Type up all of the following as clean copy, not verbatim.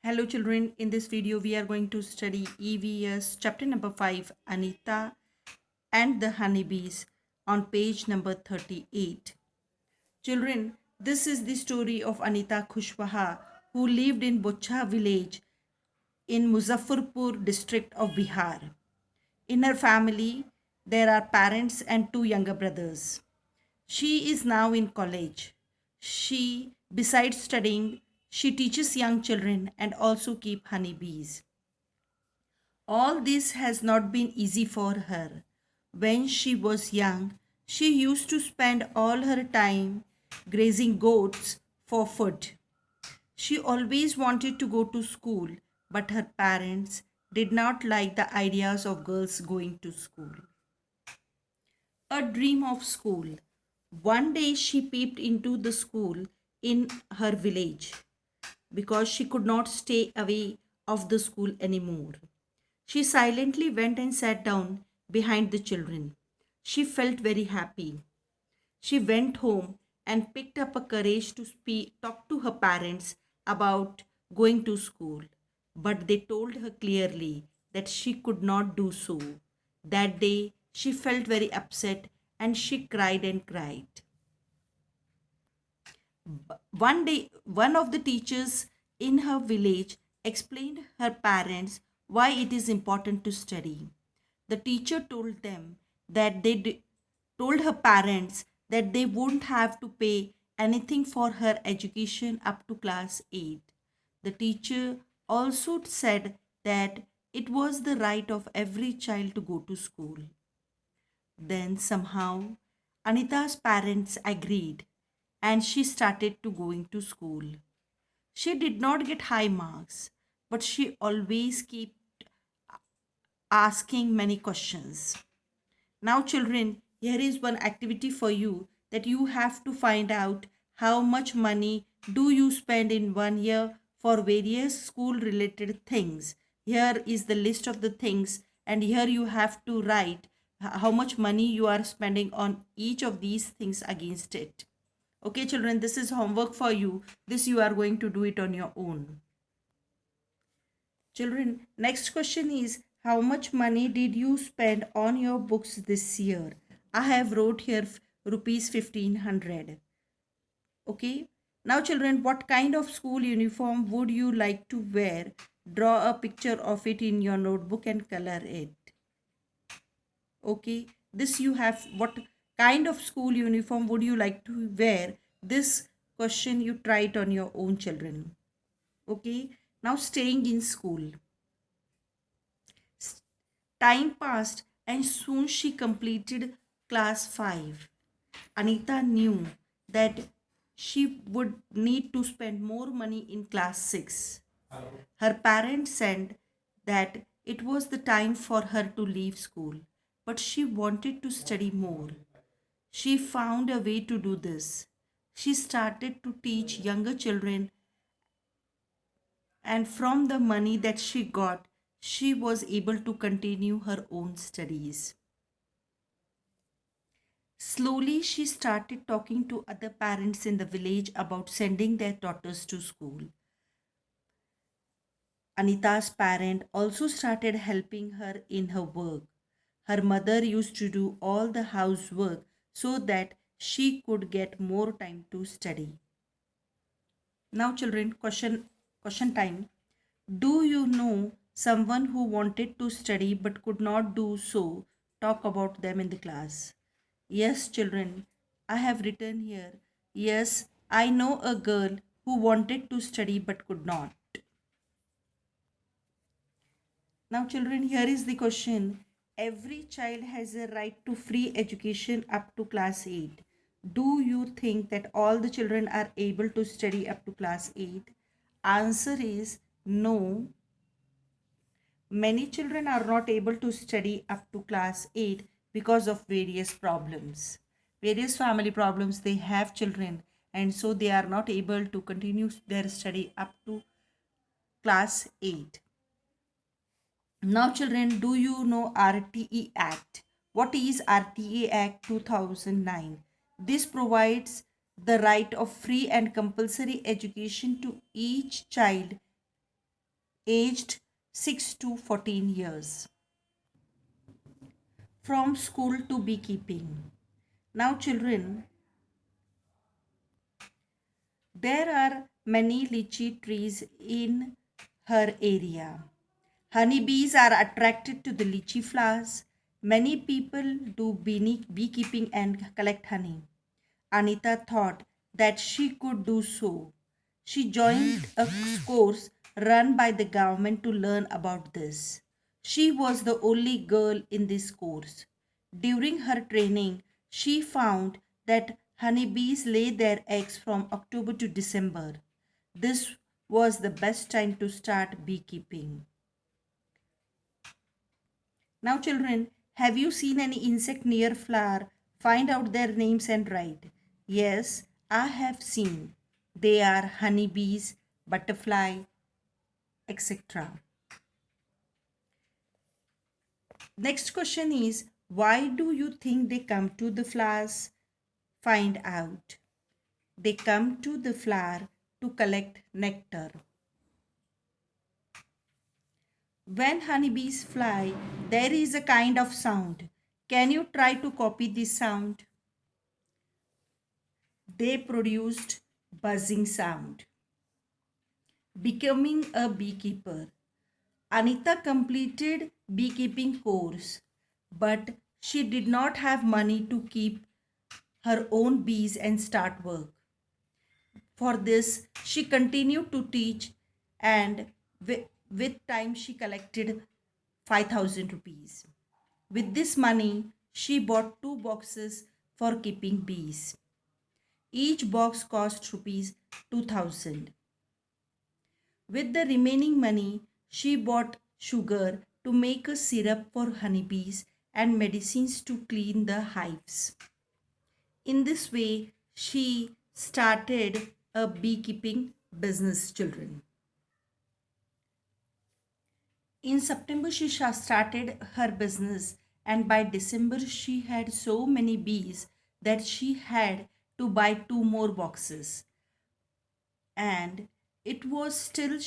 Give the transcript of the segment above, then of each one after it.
Hello children, in this video we are going to study EVS chapter number 5 Anita and the Honeybees on page number 38. Children, this is the story of Anita Kushwaha who lived in Bocha village in Muzaffarpur district of Bihar. In her family there are parents and two younger brothers. She is now in college. Besides studying, she teaches young children and also keep honeybees. All this has not been easy for her. When she was young, she used to spend all her time grazing goats for food. She always wanted to go to school, but her parents did not like the ideas of girls going to school. A dream of school. One day she peeped into the school in her village because she could not stay away of the school anymore. She silently went and sat down behind the children. She felt very happy. She went home and picked up a courage to talk to her parents about going to school. But they told her clearly that she could not do so. That day she felt very upset and she cried and cried. One day, one of the teachers in her village explained her parents why it is important to study. The teacher told them that told her parents that they wouldn't have to pay anything for her education up to class 8. The teacher also said that it was the right of every child to go to school. Then somehow Anita's parents agreed and she started to going to school. She did not get high marks, but she always kept asking many questions. Now, children, here is one activity for you that you have to find out how much money do you spend in 1 year for various school related things. Here is the list of the things, and here you have to write how much money you are spending on each of these things against it. Okay, children, this is homework for you. This you are going to do it on your own. Children, next question is how much money did you spend on your books this year? I have wrote here rupees 1500. Okay. Now children, what kind of school uniform would you like to wear? Draw a picture of it in your notebook and color it. Okay. This you have, what kind of school uniform would you like to wear? This question you try it on your own, children. Okay. Now staying in school. Time passed and soon she completed class 5. Anita knew that she would need to spend more money in class 6. Her parents said that it was the time for her to leave school, but she wanted to study more. She found a way to do this. She started to teach younger children, and from the money that she got, she was able to continue her own studies. Slowly, she started talking to other parents in the village about sending their daughters to school. Anita's parent also started helping her in her work. Her mother used to do all the housework so that she could get more time to study. Now, children, question time. Do you know someone who wanted to study but could not do so? Talk about them in the class. Yes, children, I have written here. Yes, I know a girl who wanted to study but could not. Now, children, here is the question. Every child has a right to free education up to class 8. Do you think that all the children are able to study up to class 8? Answer is no. Many children are not able to study up to class 8 because of various problems. Various family problems, they have children, and so they are not able to continue their study up to class 8. Now, children, do you know RTE Act? What is RTE Act 2009? This provides the right of free and compulsory education to each child aged 6 to 14 years. From school to beekeeping. Now, children, there are many lychee trees in her area. Honeybees are attracted to the lychee flowers. Many people do beekeeping and collect honey. Anita thought that she could do so. She joined a course run by the government to learn about this. She was the only girl in this course. During her training, she found that honeybees lay their eggs from October to December. This was the best time to start beekeeping. Now, children, have you seen any insect near flower? Find out their names and write. Yes, I have seen. They are honeybees, butterfly, etc. Next question is, why do you think they come to the flowers? Find out. They come to the flower to collect nectar. When honeybees fly, there is a kind of sound. Can you try to copy this sound? They produced buzzing sound. Becoming a beekeeper. Anita completed beekeeping course, but she did not have money to keep her own bees and start work. For this, she continued to teach, and with time she collected 5,000 rupees. With this money, she bought 2 boxes for keeping bees. Each box cost rupees 2,000. With the remaining money, she bought sugar to make a syrup for honeybees and medicines to clean the hives. In this way, she started a beekeeping business, children. In September, she started her business, and by December, she had so many bees that she had to buy 2 more boxes. And it was still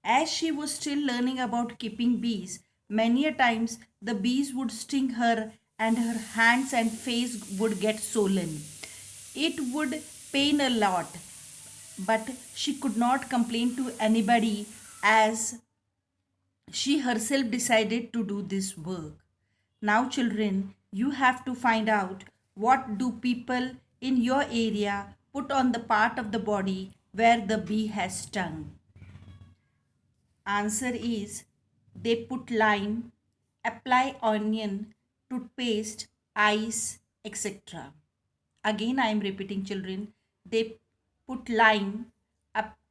as she was still learning about keeping bees, many a times the bees would sting her and her hands and face would get swollen. It would pain a lot, but she could not complain to anybody as she herself decided to do this work. Now, children, you have to find out what do people in your area put on the part of the body where the bee has stung. Answer is they put lime, apply onion, toothpaste, ice, etc. Again, I am repeating, children. They put lime,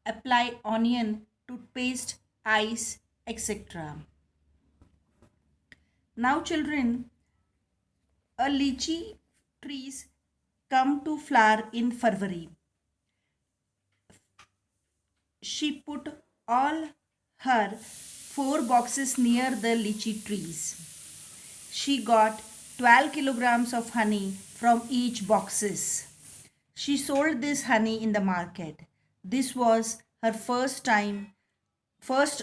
apply onion, toothpaste, ice, etc. Now, children, a lychee trees come to flower in February. She put all her 4 boxes near the lychee trees. She got 12 kilograms of honey from each boxes. She sold this honey in the market. This was her first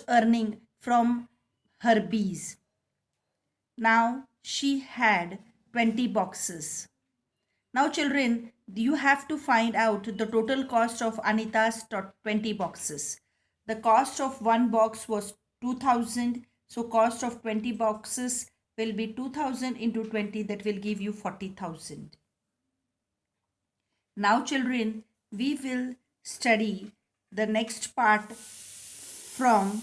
earning from her bees. Now she had 20 boxes. Now, children, you have to find out the total cost of Anita's 20 boxes. The cost of 1 box was 2,000. So, cost of 20 boxes will be 2,000 into 20. That will give you 40,000. Now, children, we will study the next part from.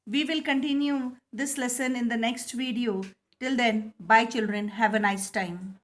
We will continue this lesson in the next video. Till then, bye children. Have a nice time.